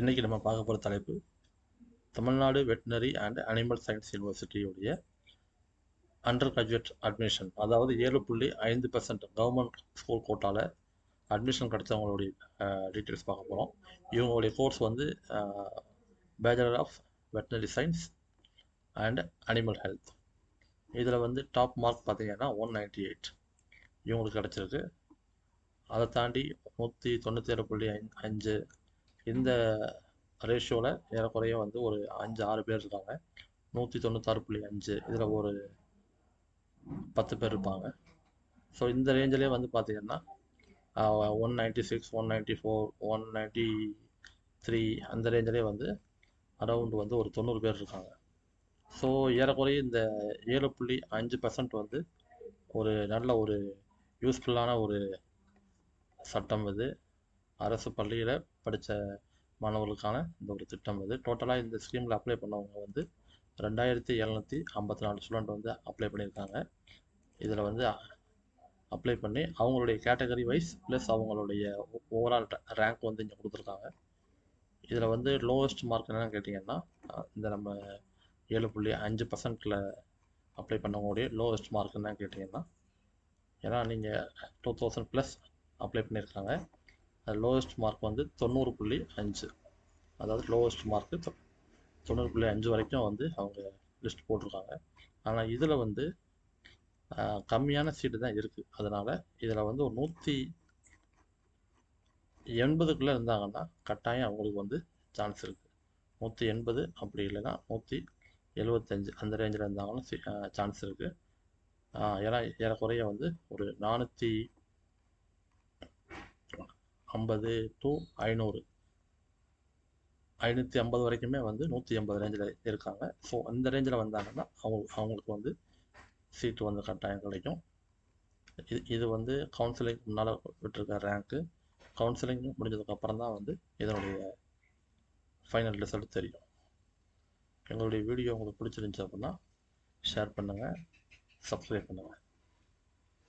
இன்றைக்கி நம்ம பார்க்க போகிற தலைப்பு Tamil Nadu veterinary and animal science யூனிவர்சிட்டியுடைய அண்டர் கிராஜுவேட் அட்மிஷன், அதாவது 7.5% கவர்மெண்ட் ஸ்கூல் கோட்டாவில் அட்மிஷன் கிடைச்சவங்களுடைய டீட்டெயில்ஸ் பார்க்க போகிறோம். இவங்களுடைய கோர்ஸ் வந்து bachelor of veterinary science and animal health. இதில் வந்து டாப் மார்க் பார்த்தீங்கன்னா 198 இவங்களுக்கு கிடச்சிருக்கு. அதை தாண்டி 197.5 இந்த ரேஷியோவில் ஏறக்குறைய வந்து ஒரு 5-6 பேர் இருக்காங்க. 196.5 இதில் ஒரு 10 பேர் இருப்பாங்க. ஸோ இந்த ரேஞ்சிலே வந்து பார்த்தீங்கன்னா 196, 194, 193 அந்த ரேஞ்சிலே வந்து அரௌண்ட் வந்து ஒரு 90 பேர் இருக்காங்க. ஸோ ஏறக்குறைய இந்த 7.5% வந்து ஒரு நல்ல ஒரு யூஸ்ஃபுல்லான ஒரு சட்டம் இது. அரசு பள்ளியில் படித்த மாணவர்களுக்கான இந்த ஒரு திட்டம் இது. டோட்டலாக இந்த ஸ்கீமில் அப்ளை பண்ணவங்க வந்து 2754 ஸ்டூடெண்ட் வந்து அப்ளை பண்ணியிருக்காங்க. இதில் வந்து அப்ளை பண்ணி அவங்களுடைய கேட்டகரி வைஸ் ப்ளஸ் அவங்களுடைய ஓவரால் ரேங்க் வந்து இங்கே கொடுத்துருக்காங்க. இதில் வந்து லோவஸ்ட் மார்க் என்னென்னு கேட்டிங்கன்னா, இந்த நம்ம 7.5%ல் அப்ளை பண்ணவங்களுடைய லோவஸ்ட் மார்க் என்னன்னு கேட்டிங்கன்னா, ஏன்னா நீங்கள் 2000+ அப்ளை பண்ணியிருக்காங்க. அது லோவஸ்ட் மார்க் வந்து 90.5, அதாவது லோவஸ்ட் மார்க்கு 90.5 வரைக்கும் வந்து அவங்க லிஸ்ட் போட்டிருக்காங்க. ஆனால் இதில் வந்து கம்மியான சீட்டு தான் இருக்குது. அதனால் இதில் வந்து ஒரு 180க்குள்ளே இருந்தாங்கன்னா கட்டாயம் அவங்களுக்கு வந்து சான்ஸ் இருக்குது. 180 அப்படி இல்லைன்னா 175 அந்த ரேஞ்சில் இருந்தாங்கன்னா சான்ஸ் இருக்குது. ஏன்னா ஏறக்குறைய வந்து ஒரு 450 to 500, 550 வரைக்குமே வந்து 180 ரேஞ்சில் இருக்காங்க. ஸோ அந்த ரேஞ்சில் வந்தாங்கன்னா அவங்களுக்கு வந்து சீட்டு வந்து கட்டாயம் கிடைக்கும். இது வந்து கவுன்சிலிங் முன்னால் விட்டுருக்க ரேங்க்கு. கவுன்சிலிங் முடிஞ்சதுக்கப்புறம் தான் வந்து இதனுடைய ஃபைனல் ரிசல்ட் தெரியும். எங்களுடைய வீடியோ உங்களுக்கு பிடிச்சிருந்துச்சு அப்படின்னா ஷேர் பண்ணுங்கள், சப்ஸ்கிரைப் பண்ணுங்கள்.